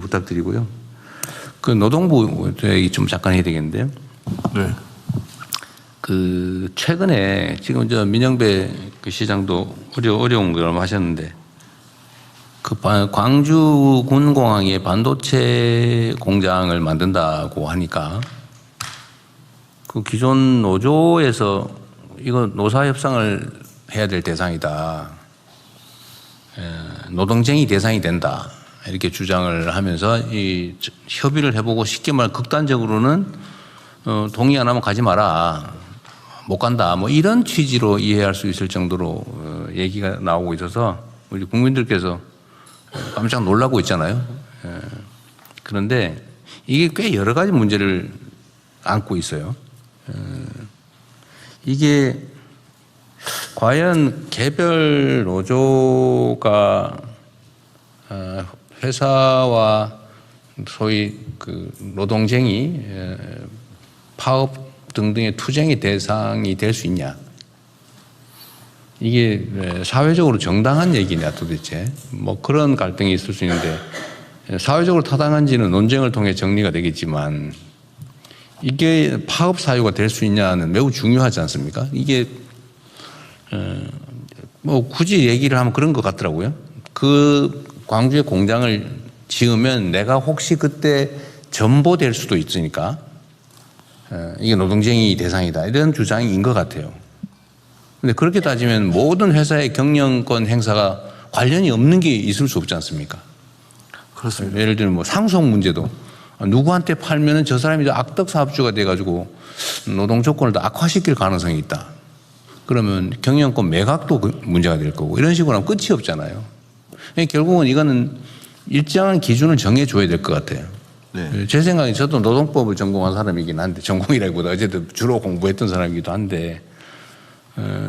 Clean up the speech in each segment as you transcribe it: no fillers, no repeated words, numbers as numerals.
부탁드리고요. 그 노동부 얘기 좀 잠깐 해야 되겠는데요. 네. 그 최근에 지금 저 민영배 그 시장도 어려운 걸 하셨는데 그 광주 군공항에 반도체 공장을 만든다고 하니까 그 기존 노조에서 이거 노사 협상을 해야 될 대상이다. 노동쟁이 대상이 된다. 이렇게 주장을 하면서 이 협의를 해보고 쉽게 말 극단적으로는 동의 안 하면 가지 마라. 못 간다. 뭐 이런 취지로 이해할 수 있을 정도로 얘기가 나오고 있어서 우리 국민들께서 깜짝 놀라고 있잖아요. 그런데 이게 꽤 여러 가지 문제를 안고 있어요. 이게 과연 개별 노조가 회사와 소위 그 노동쟁이 파업 등등의 투쟁의 대상이 될 수 있냐. 이게 사회적으로 정당한 얘기냐 도대체. 뭐 그런 갈등이 있을 수 있는데 사회적으로 타당한지는 논쟁을 통해 정리가 되겠지만 이게 파업 사유가 될 수 있냐는 매우 중요하지 않습니까? 이게 뭐 굳이 얘기를 하면 그런 것 같더라고요. 그 광주에 공장을 지으면 내가 혹시 그때 전보될 수도 있으니까 이게 노동쟁이 대상이다. 이런 주장인 것 같아요. 근데 그렇게 따지면 모든 회사의 경영권 행사가 관련이 없는 게 있을 수 없지 않습니까? 그렇습니다. 예를 들면 뭐 상속 문제도 누구한테 팔면은 저 사람이 악덕 사업주가 돼가지고 노동 조건을 더 악화시킬 가능성이 있다. 그러면 경영권 매각도 문제가 될 거고 이런 식으로 하면 끝이 없잖아요. 결국은 이거는 일정한 기준을 정해줘야 될 것 같아요. 네. 제 생각에 저도 노동법을 전공한 사람이긴 한데 전공이라기보다 어쨌든 주로 공부했던 사람이기도 한데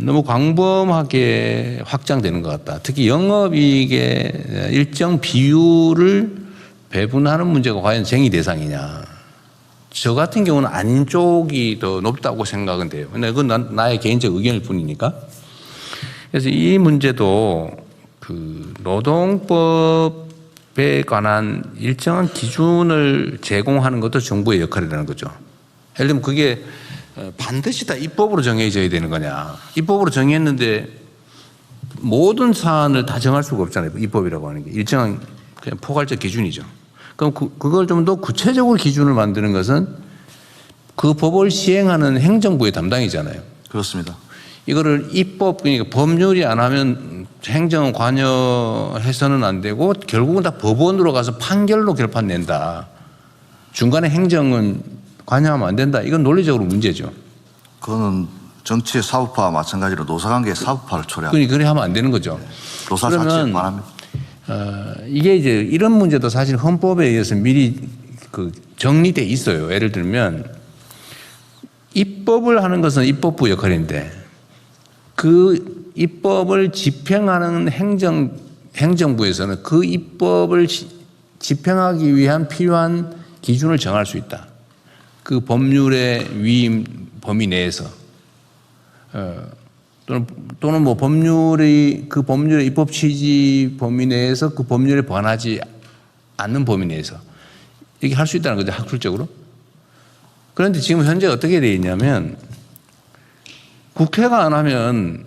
너무 광범하게 확장되는 것 같다. 특히 영업이익의 일정 비율을 배분하는 문제가 과연 쟁의 대상이냐. 저 같은 경우는 아닌 쪽이 더 높다고 생각은 돼요. 근데 그건 나의 개인적 의견일 뿐이니까. 그래서 이 문제도 그 노동법에 관한 일정한 기준을 제공하는 것도 정부의 역할이라는 거죠. 예를 들면 그게 반드시 다 입법으로 정해져야 되는 거냐. 입법으로 정했는데 모든 사안을 다 정할 수가 없잖아요. 입법이라고 하는 게. 일정한 그냥 포괄적 기준이죠. 그럼 그걸 좀 더 구체적으로 기준을 만드는 것은 그 법을 시행하는 행정부의 담당이잖아요. 그렇습니다. 이거를 입법, 그러니까 법률이 안 하면 행정은 관여해서는 안 되고 결국은 다 법원으로 가서 판결로 결판 낸다. 중간에 행정은 관여하면 안 된다. 이건 논리적으로 문제죠. 그거는 정치의 사법화와 마찬가지로 노사관계의 사법화를 초래합니다. 그러니 그래 하면 안 되는 거죠. 노사 자체에 관합니다. 이게 이제 이런 문제도 사실 헌법에 의해서 미리 그 정리돼 있어요. 예를 들면 입법을 하는 것은 입법부 역할인데 그 입법을 집행하는 행정부에서는 그 입법을 집행하기 위한 필요한 기준을 정할 수 있다. 그 법률의 위임 범위 내에서 또는 뭐 법률의 그 법률의 입법 취지 범위 내에서 그 법률에 반하지 않는 범위 내에서 이렇게 할 수 있다는 거죠. 학술적으로. 그런데 지금 현재 어떻게 되어 있냐면 국회가 안 하면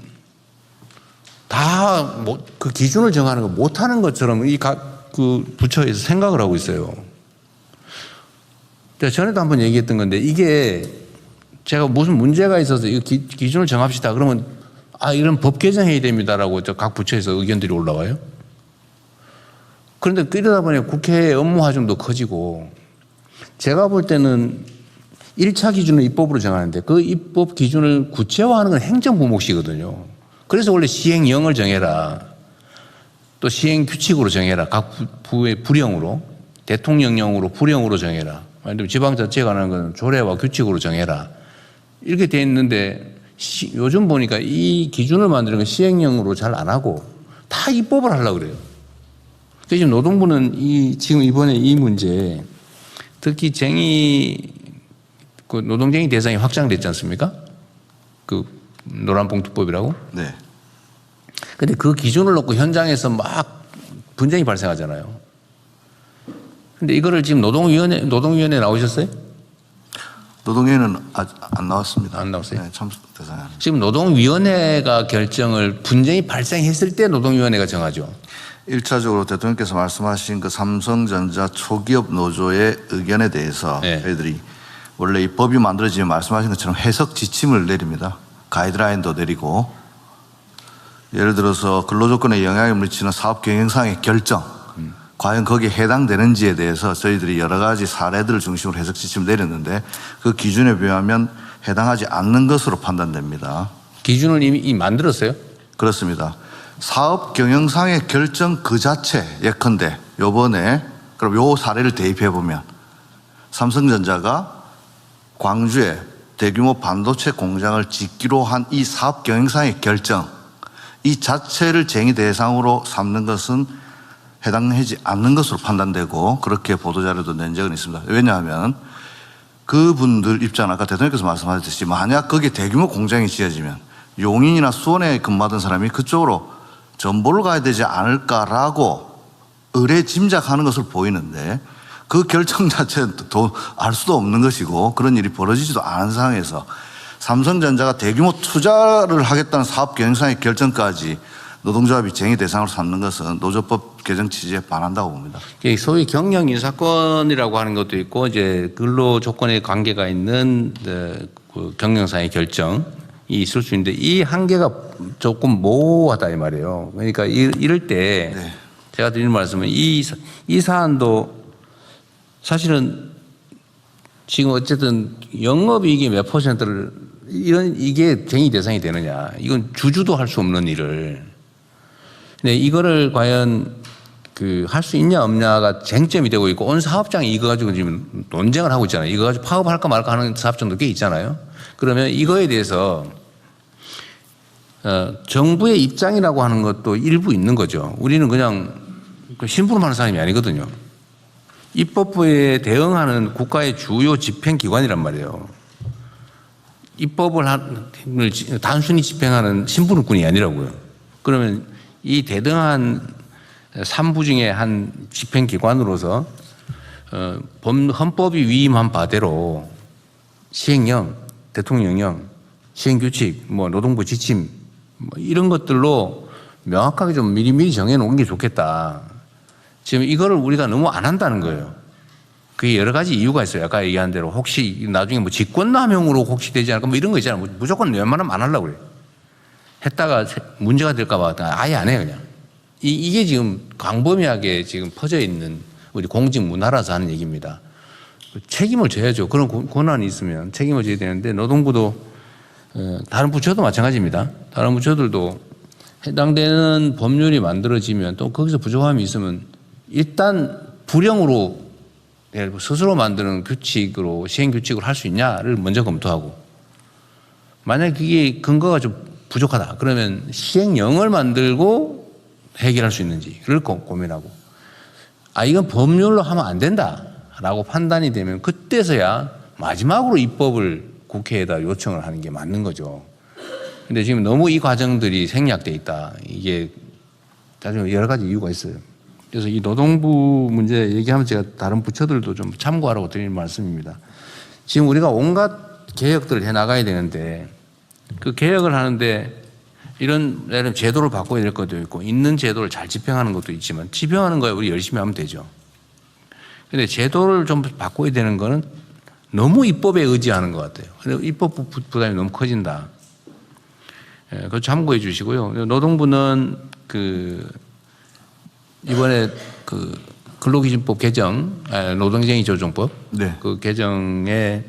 다 그 기준을 정하는 거 못하는 것처럼 이 각 그 부처에서 생각을 하고 있어요. 제가 전에도 한번 얘기했던 건데 이게 제가 무슨 문제가 있어서 이 기준을 정합시다. 그러면 이런 법 개정해야 됩니다라고 각 부처에서 의견들이 올라와요. 그런데 이러다 보니 국회의 업무 하중도 커지고 제가 볼 때는 1차 기준을 입법으로 정하는데 그 입법 기준을 구체화하는 건 행정부 몫이거든요. 그래서 원래 시행령을 정해라. 또 시행규칙으로 정해라. 각 부의 부령으로. 대통령령으로 부령으로 정해라. 예를 들면 지방자치에 관한 건 조례와 규칙으로 정해라. 이렇게 돼 있는데 요즘 보니까 이 기준을 만드는 건 시행령으로 잘 안 하고 다 입법을 하려고 그래요. 그래서 지금 노동부는 지금 이번에 이 문제 특히 그 노동쟁이 대상이 확장됐지 않습니까? 그 노란봉투법이라고. 네. 근데 그 기준을 놓고 현장에서 막 분쟁이 발생하잖아요. 근데 이거를 지금 노동위원회 나오셨어요? 노동위원회는 아직 안 나왔습니다. 안 나왔어요? 네, 참석 대상이 아닙니다. 지금 노동위원회가 결정을 분쟁이 발생했을 때 노동위원회가 정하죠. 1차적으로 대통령께서 말씀하신 그 삼성전자 초기업 노조의 의견에 대해서 네. 저희들이 원래 이 법이 만들어지면 말씀하신 것처럼 해석 지침을 내립니다. 가이드라인도 내리고 예를 들어서 근로조건에 영향을 미치는 사업 경영상의 결정 과연 거기에 해당되는지에 대해서 저희들이 여러 가지 사례들을 중심으로 해석 지침을 내렸는데 그 기준에 비하면 해당하지 않는 것으로 판단됩니다. 기준을 이미 만들었어요? 그렇습니다. 사업 경영상의 결정 그 자체 예컨대 요번에 그럼 요 사례를 대입해 보면 삼성전자가 광주에 대규모 반도체 공장을 짓기로 한 이 사업 경영상의 결정 이 자체를 쟁의 대상으로 삼는 것은 해당하지 않는 것으로 판단되고 그렇게 보도자료도 낸 적은 있습니다. 왜냐하면 그분들 입장 아까 대통령께서 말씀하셨듯이 만약 거기에 대규모 공장이 지어지면 용인이나 수원에 근무하던 사람이 그쪽으로 전보를 가야 되지 않을까라고 의뢰 짐작하는 것을 보이는데 그 결정 자체는 알 수도 없는 것이고 그런 일이 벌어지지도 않은 상황에서 삼성전자가 대규모 투자를 하겠다는 사업 경영상의 결정까지 노동조합이 쟁의 대상으로 삼는 것은 노조법 개정 취지에 반한다고 봅니다. 소위 경영 인사권이라고 하는 것도 있고 이제 근로 조건에 관계가 있는 그 경영상의 결정이 있을 수 있는데 이 한계가 조금 모호하다 이 말이에요. 그러니까 이럴 때 네. 제가 드리는 말씀은 이 사안도 사실은 지금 어쨌든 영업이익이 몇 퍼센트를 이게 쟁의 대상이 되느냐 이건 주주도 할 수 없는 일을 근데 이거를 과연 할 수 있냐 없냐가 쟁점이 되고 있고 온 사업장이 이거 가지고 지금 논쟁을 하고 있잖아요. 이거 가지고 파업할까 말까 하는 사업장도 꽤 있잖아요. 그러면 이거에 대해서 정부의 입장이라고 하는 것도 일부 있는 거죠. 우리는 그냥 심부름하는 사람이 아니거든요. 입법부에 대응하는 국가의 주요 집행기관이란 말이에요. 입법을 단순히 집행하는 심부름꾼이 아니라고요. 그러면 이 대등한 3부 중에 한 집행기관으로서 헌법이 위임한 바대로 시행령, 대통령령, 시행규칙, 노동부 지침 이런 것들로 명확하게 좀 미리미리 정해놓은 게 좋겠다. 지금 이거를 우리가 너무 안 한다는 거예요. 그게 여러 가지 이유가 있어요. 아까 얘기한 대로 혹시 나중에 직권남용으로 혹시 되지 않을까 이런 거 있잖아요. 무조건 웬만하면 안 하려고 그래요. 했다가 문제가 될까 봐 아예 안 해요, 그냥. 이게 지금 광범위하게 지금 퍼져 있는 우리 공직 문화라서 하는 얘기입니다. 책임을 져야죠. 그런 권한이 있으면 책임을 져야 되는데 노동부도 다른 부처도 마찬가지입니다. 다른 부처들도 해당되는 법률이 만들어지면 또 거기서 부족함이 있으면 일단 불형으로 스스로 만드는 규칙으로 시행규칙을 할 수 있냐를 먼저 검토하고 만약 그게 근거가 좀 부족하다 그러면 시행령을 만들고 해결할 수 있는지를 고민하고 이건 법률로 하면 안 된다라고 판단이 되면 그때서야 마지막으로 입법을 국회에다 요청을 하는 게 맞는 거죠. 근데 지금 너무 이 과정들이 생략돼 있다. 이게 여러 가지 이유가 있어요. 그래서 이 노동부 문제 얘기하면 제가 다른 부처들도 좀 참고하라고 드리는 말씀입니다. 지금 우리가 온갖 개혁들을 해 나가야 되는데 그 개혁을 하는데 이런 예를 제도를 바꿔야 될 것도 있고 있는 제도를 잘 집행하는 것도 있지만 집행하는 거에 우리 열심히 하면 되죠. 그런데 제도를 좀 바꿔야 되는 거는 너무 입법에 의지하는 것 같아요. 근데 입법 부담이 너무 커진다. 그거 참고해 주시고요. 노동부는 이번에 근로기준법 개정, 노동쟁의 조정법 네. 그 개정에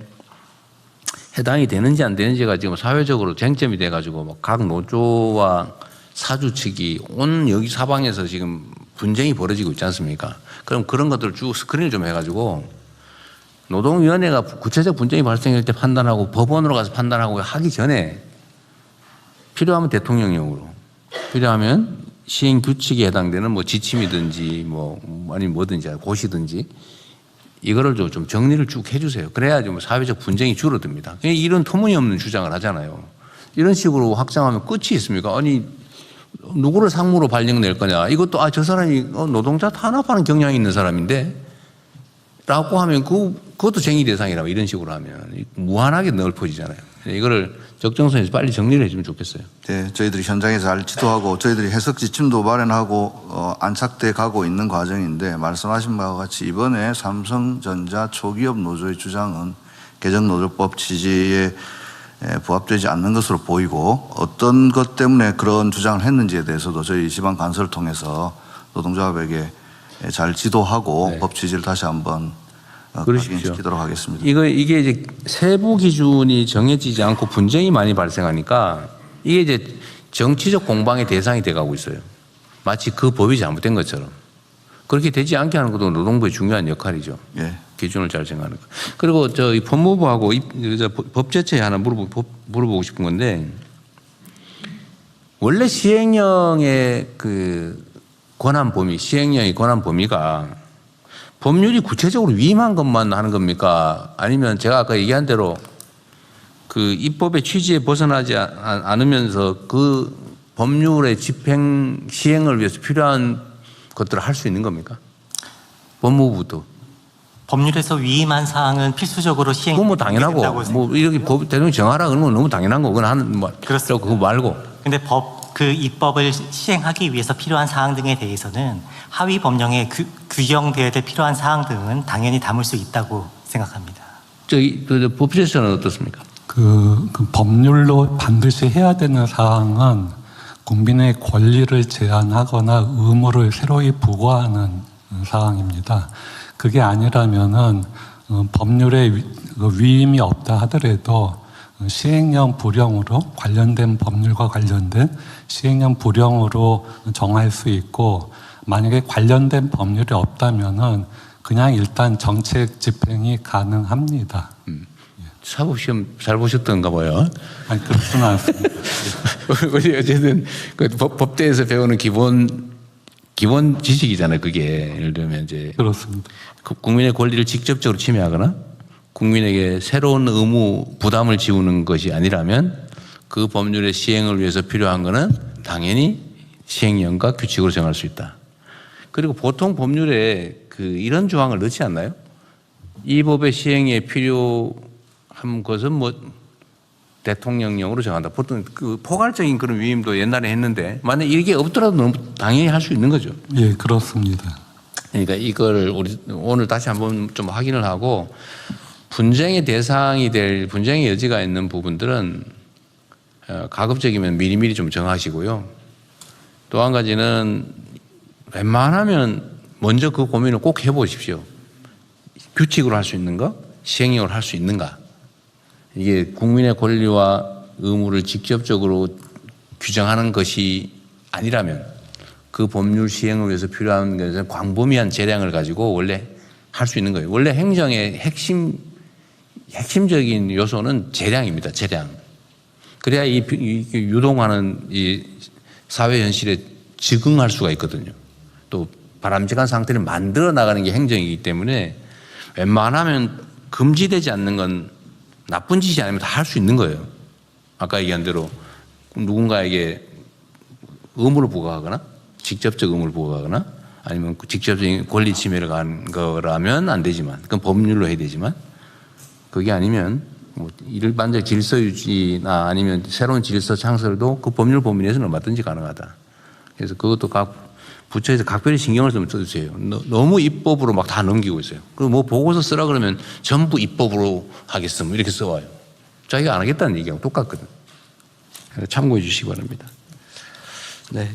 해당이 되는지 안 되는지가 지금 사회적으로 쟁점이 돼가지고 각 노조와 사주 측이 온 여기 사방에서 지금 분쟁이 벌어지고 있지 않습니까? 그럼 그런 것들을 쭉 스크린을 좀 해가지고 노동위원회가 구체적 분쟁이 발생할 때 판단하고 법원으로 가서 판단하고 하기 전에 필요하면 대통령령으로 필요하면 시행 규칙에 해당되는 지침이든지 아니면 뭐든지 고시든지 이거를 좀 정리를 쭉 해주세요. 그래야 좀 사회적 분쟁이 줄어듭니다. 이런 터무니없는 주장을 하잖아요. 이런 식으로 확장하면 끝이 있습니까? 아니 누구를 상무로 발령낼 거냐? 이것도 저 사람이 노동자 탄압하는 경향이 있는 사람인데 라고 하면 그것도 쟁의 대상이라고 이런 식으로 하면 무한하게 넓어지잖아요. 이거를 적정선에서 빨리 정리를 해주면 좋겠어요. 네, 저희들이 현장에서 잘 지도하고 저희들이 해석 지침도 마련하고 안착돼 가고 있는 과정인데 말씀하신 바와 같이 이번에 삼성전자 초기업 노조의 주장은 개정노조법 취지에 부합되지 않는 것으로 보이고 어떤 것 때문에 그런 주장을 했는지에 대해서도 저희 지방 간서를 통해서 노동조합에게 잘 지도하고 네. 법 취지를 다시 한번 그러십시오. 확인시키도록 하겠습니다. 이게 이제 세부 기준이 정해지지 않고 분쟁이 많이 발생하니까 이게 이제 정치적 공방의 대상이 돼가고 있어요. 마치 그 법이 잘못된 것처럼. 그렇게 되지 않게 하는 것도 노동부의 중요한 역할이죠. 예. 기준을 잘 정하는 거. 그리고 이 법무부하고 법제처에 하나 물어보고 싶은 건데 원래 시행령의 시행령의 권한 범위가 법률이 구체적으로 위임한 것만 하는 겁니까? 아니면 제가 아까 얘기한 대로 그 입법의 취지에 벗어나지 않으면서 그 법률의 시행을 위해서 필요한 것들을 할 수 있는 겁니까? 법무부도. 법률에서 위임한 사항은 필수적으로 시행. 그건 뭐 당연하고 뭐 이렇게 대통령이 정하라 그러는 건 너무 당연한 거. 그건 하는 뭐 그렇습니다. 그거 말고. 근데 그 입법을 시행하기 위해서 필요한 사항 등에 대해서는 하위 법령에 규정되어야 될 필요한 사항 등은 당연히 담을 수 있다고 생각합니다. 법제처는 어떻습니까? 그 법률로 반드시 해야 되는 사항은 국민의 권리를 제한하거나 의무를 새로이 부과하는 사항입니다. 그게 아니라면은 법률에 위임이 없다 하더라도 시행령 불령으로 관련된 법률과 관련된 시행령 불령으로 정할 수 있고 만약에 관련된 법률이 없다면은 그냥 일단 정책 집행이 가능합니다. 사법시험 잘 보셨던가 봐요. 아니 그렇지는 않습니다. 우리 어쨌든 그 법대에서 배우는 기본 지식이잖아요. 그게 예를 들면 이제 그렇습니다. 국민의 권리를 직접적으로 침해하거나 국민에게 새로운 의무 부담을 지우는 것이 아니라면 그 법률의 시행을 위해서 필요한 것은 당연히 시행령과 규칙으로 정할 수 있다. 그리고 보통 법률에 이런 조항을 넣지 않나요? 이 법의 시행에 필요한 것은 뭐 대통령령으로 정한다. 보통 포괄적인 그런 위임도 옛날에 했는데 만약 이게 없더라도 너무 당연히 할 수 있는 거죠. 예, 그렇습니다. 그러니까 이걸 우리 오늘 다시 한번 좀 확인을 하고 분쟁의 대상이 될 분쟁의 여지가 있는 부분들은 가급적이면 미리미리 좀 정하시고요. 또 한 가지는 웬만하면 먼저 그 고민을 꼭 해보십시오. 규칙으로 할 수 있는 거, 시행령으로 할 수 있는가. 이게 국민의 권리와 의무를 직접적으로 규정하는 것이 아니라면 그 법률 시행을 위해서 필요한 것은 광범위한 재량을 가지고 원래 할 수 있는 거예요. 원래 행정의 핵심적인 요소는 재량입니다. 재량. 그래야 이 유동하는 이 사회 현실에 적응할 수가 있거든요. 또 바람직한 상태를 만들어 나가는 게 행정이기 때문에 웬만하면 금지되지 않는 건 나쁜 짓이 아니면 다 할 수 있는 거예요. 아까 얘기한 대로 누군가에게 의무를 부과하거나 직접적 의무를 부과하거나 아니면 직접적인 권리 침해를 간 거라면 안 되지만 그건 법률로 해야 되지만 그게 아니면 뭐 일반적 질서 유지나 아니면 새로운 질서 창설도 그 법률 범위 내에서는 얼마든지 가능하다. 그래서 그것도 각 부처에서 각별히 신경을 좀 써주세요. 너무 입법으로 막 다 넘기고 있어요. 그리고 뭐 보고서 쓰라 그러면 전부 입법으로 하겠음 이렇게 써와요. 자기가 안 하겠다는 얘기하고 똑같거든. 참고해 주시기 바랍니다. 네.